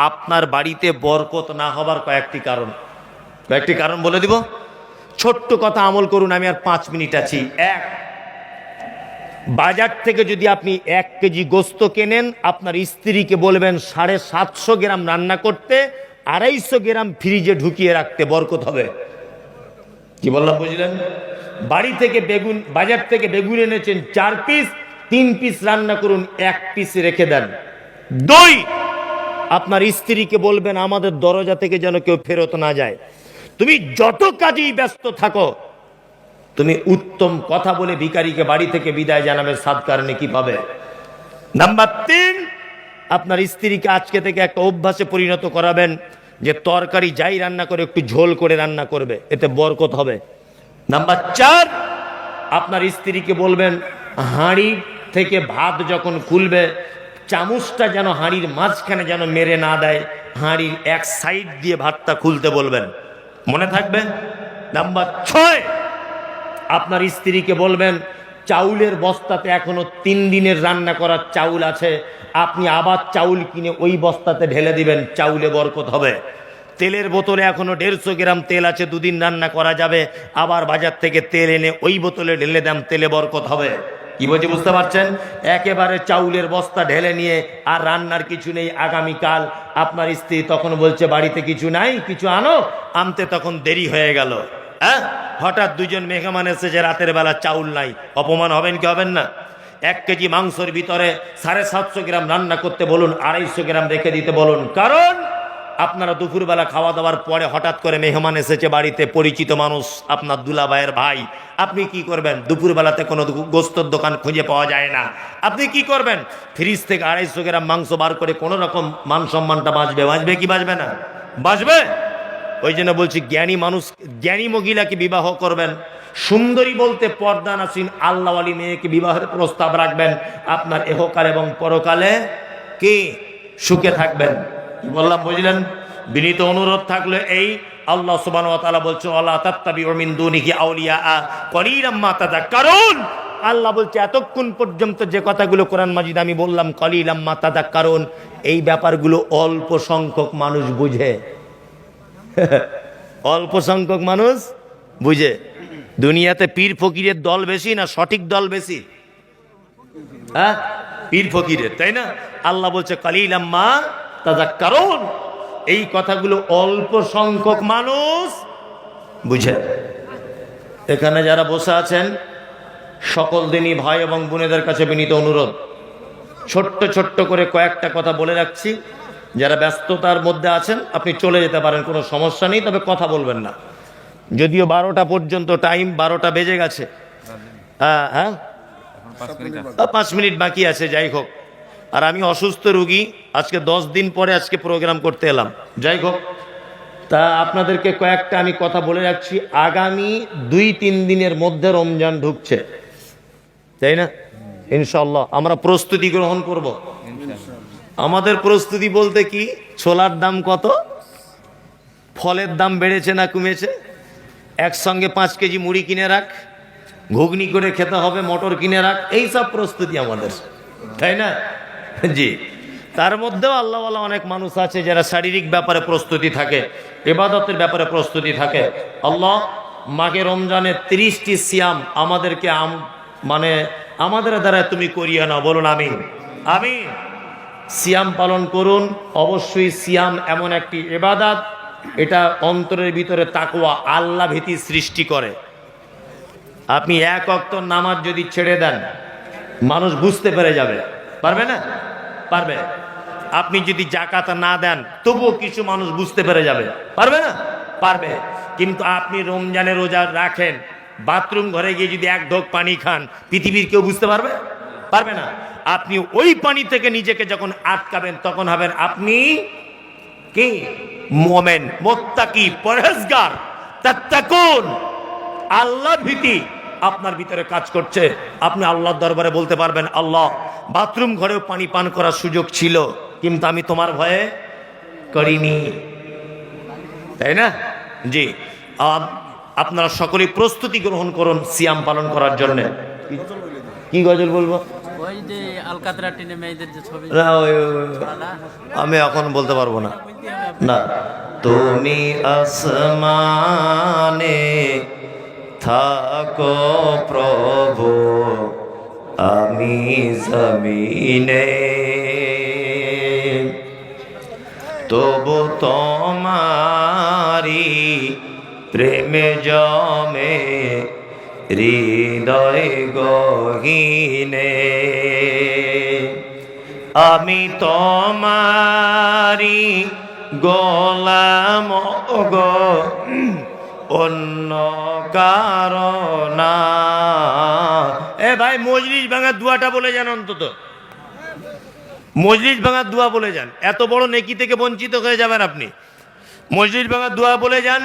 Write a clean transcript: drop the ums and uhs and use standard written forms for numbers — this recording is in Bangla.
আপনার বাড়িতে বরকত না হবার কয়েকটি কারণ বলে দিব। ছোট্ট কথা আমল করুন, আমি আর 5 মিনিট আছি। এক, বাজার থেকে যদি আপনি 1 কেজি গোস্ত কেনেন, আপনার স্ত্রীকে বলবেন 750 গ্রাম রান্না করতে, 250 গ্রাম ফ্রিজে ঢুকিয়ে রাখতে, বরকত হবে। কি বললাম বুঝলেন? বাড়ি থেকে বাজার থেকে বেগুন এনেছেন 4 পিস, 3 পিস রান্না করুন, 1 পিস রেখে দেন। 2, আপনার স্ত্রীকে বলবেন আমাদের দরজা থেকে যেন কেউ ফেরত না যায়। তুমি যত কাজেই ব্যস্ত থাকো, তুমি উত্তম কথা বলে ভিখারিকে বাড়ি থেকে বিদায় জানাবে, সাদকার নেকি পাবে। নাম্বার 3, আপনার স্ত্রীকে আজকে থেকে একটা অভ্যাসে পরিণত করাবেন যে তরকারি যাই রান্না করে একটু ঝোল করে রান্না করবে, এতে বরকত হবে। নাম্বার 4, আপনার স্ত্রীকে বলবেন হাঁড়ি থেকে ভাত যখন খুলবে, চামচটা যেন হাঁড়ির মাঝখানে যেন মেরে না দেয়, হাঁড়ির এক সাইড দিয়ে ভাতটা খুলতে বলবেন, মনে থাকবে। নাম্বার 6, আপনার স্ত্রীকে বলবেন চাউলের বস্তাতে এখনো 3 দিনের রান্না করার চাউল আছে, আপনি আবার চাউল কিনে ওই বস্তাতে ঢেলে দিবেন, চাউলে বরকত হবে। তেলের বোতলে এখনো 150 গ্রাম তেল আছে, 2 দিন রান্না করা যাবে, আবার বাজার থেকে তেল এনে ওই বোতলে ঢেলে দেন, তেলে বরকত হবে। কি বলছি বুঝতে পারছেন? একেবারে চাউলের বস্তা ঢেলে নিয়ে আর রান্নার কিছু নেই, আগামীকাল আপনার স্ত্রী তখন বলছে বাড়িতে কিছু নাই, কিছু আনো, আনতে তখন দেরি হয়ে গেল। হ্যাঁ, হঠাৎ 2 জন মেহমান এসেছে, রাতের বেলা চাউল নাই, অপমান হবেন কি হবেন না? 1 কেজি মাংসের ভিতরে 750 গ্রাম রান্না করতে বলুন, 250 গ্রাম রেখে দিতে বলুন। কারণ আপনারা দুপুরবেলা খাওয়া দাওয়ার পরে হঠাৎ করে মেহমান এসেছে বাড়িতে, পরিচিত মানুষ, আপনার দুলাভাইয়ের ভাই, আপনি কি করবেন? দুপুরবেলাতে কোনো গোস্তর দোকান খুঁজে পাওয়া যায় না, আপনি কি করবেন? ফ্রিজ থেকে 250 গ্রাম মাংস বার করে কোনো রকম মান সম্মানটা বাঁচবে কি বাঁচবে না? বাঁচবে। ওই জন্য বলছি জ্ঞানী মানুষ, জ্ঞানী মহিলাকে বিবাহ করবেন, সুন্দরী বলতে পর্দানাসীন আল্লাহওয়ালি মেয়েকে বিবাহের প্রস্তাব রাখবেন, আপনার ইহকাল এবং পরকালে কি সুখে থাকবেন। কি বললাম বুঝলেন? বিনীত অনুরোধ থাকলে এই, আল্লাহ সুবহানাহু ওয়া তাআলা বলছে ওয়ালা তাত্তাবিউ মিন দুনিহি আউলিয়া কলিলাম মা তাযাক্কারুন। আল্লাহ বলছে এতক্ষণ পর্যন্ত যে কথাগুলো কোরআন মাজিদ আমি বললাম, কলিলাম মা তাযাক্কারুন, এই ব্যাপারগুলো অল্প সংখ্যক মানুষ বুঝে। অল্প সংখ্যক মানুষ বুঝে। দুনিয়াতে পীর ফকিরের দল বেশি না সঠিক দল বেশি? হ্যাঁ, পীর ফকিরের, তাই না? আল্লাহ বলছে কালিলাম মা তাযাক্কারুন, এই কথাগুলো অল্প সংখ্যক মানুষ বুঝে। এখানে যারা বসে আছেন সকল দিনই ভাই এবং বোনেদের কাছে বিনীত অনুরোধ, ছোট্ট ছোট্ট করে কয়েকটা কথা বলে রাখছি। যারা ব্যস্ততার মধ্যে আছেন আপনি চলে যেতে পারেন, কোনো সমস্যা নেই, তবে কথা বলবেন না। যদিও 12টা পর্যন্ত টাইম, 12টা বেজে গেছে। হ্যাঁ, 5 মিনিট বাকি আছে, যাই হোক। আর আমি অসুস্থ রুগী, আজকে 10 দিন পরে আজকে প্রোগ্রাম করতে এলাম, যাই হোক। তা আপনাদেরকে কয়েকটা আমি কথা বলে রাখছি। আগামী 2-3 দিনের মধ্যে রমজান ঢুকছে, তাই না? ইনশাআল্লাহ আমরা প্রস্তুতি গ্রহণ করব। আমাদের প্রস্তুতি বলতে কি, ছোলার দাম কত, ফলের দাম বেড়েছে না কমেছে, একসঙ্গে 5 কেজি মুড়ি কিনে রাখ, ঘুগনি করে খেতে হবে, মটর কিনে রাখ, এই সব প্রস্তুতি আমাদের, তাই না? জি। তার মধ্যেও আল্লাহওয়ালা অনেক মানুষ আছে যারা শারীরিক ব্যাপারে প্রস্তুতি থাকে, ইবাদতের ব্যাপারে প্রস্তুতি থাকে। আল্লাহ মাঘে রমজানে 30টি সিয়াম আমাদেরকে মানে আমাদের দ্বারা তুমি করিয়ে নাও, বলুন আমিন। আমিন। সিয়াম পালন করুন। অবশ্যই সিয়াম এমন একটি ইবাদত, এটা অন্তরের ভিতরে তাকওয়া, আল্লাহ ভীতি সৃষ্টি করে। আপনি 1 ওয়াক্ত নামাজ যদি ছেড়ে দেন, মানুষ বুঝতে পেরে যাবে, পারবে না? পারবে। আপনি যদি যাকাত না দেন, তবুও কিছু মানুষ বুঝতে পেরে যাবে, পারবে না? পারবে। কিন্তু আপনি রমজানে রোজা রাখেন, বাথরুম ঘরে গিয়ে যদি 1 ঢোক পানি খান, পৃথিবীর কেউ বুঝতে পারবে? পারবে না। আপনি ওই পানি থেকে নিজেকে যখন আটকাবেন, তখন হবেন আপনি কি? মুমিন, মুত্তাকি, পরহেজগার, তাত্তাকুন। আল্লাহ ভীতি আপনার ভিতরে কাজ করছে। আপনি আল্লাহর দরবারে বলতে পারবেন, আল্লাহ বাথরুম ঘরেও পানি পান করার সুযোগ ছিল, কিন্তু আমি তোমার ভয়ে করিনি, তাই না? জি। আপনারা সকলেই প্রস্তুতি গ্রহণ করুন সিয়াম পালন করার জন্য। কি গজল বলবো? ওই যে আলকাতরা টিনে মেয়েদের যে ছবি না, আমি এখন বলতে পারবো না। না, তুমি আসমানে থাকো প্রভু, আমি জমিনে, তবু তোমারি প্রেমে জমে হৃদয় গহীনে, আমি তোমারি গোলাম গো, অন্য কারণা। এ ভাই, মজলিস ভাঙার দুয়াটা বলে যান, অন্তত মজলিস ভাঙার দোয়া বলে যান। এত বড় নেকি থেকে বঞ্চিত হয়ে যাবেন আপনি। মজলিস ভাঙার দোয়া বলে যান।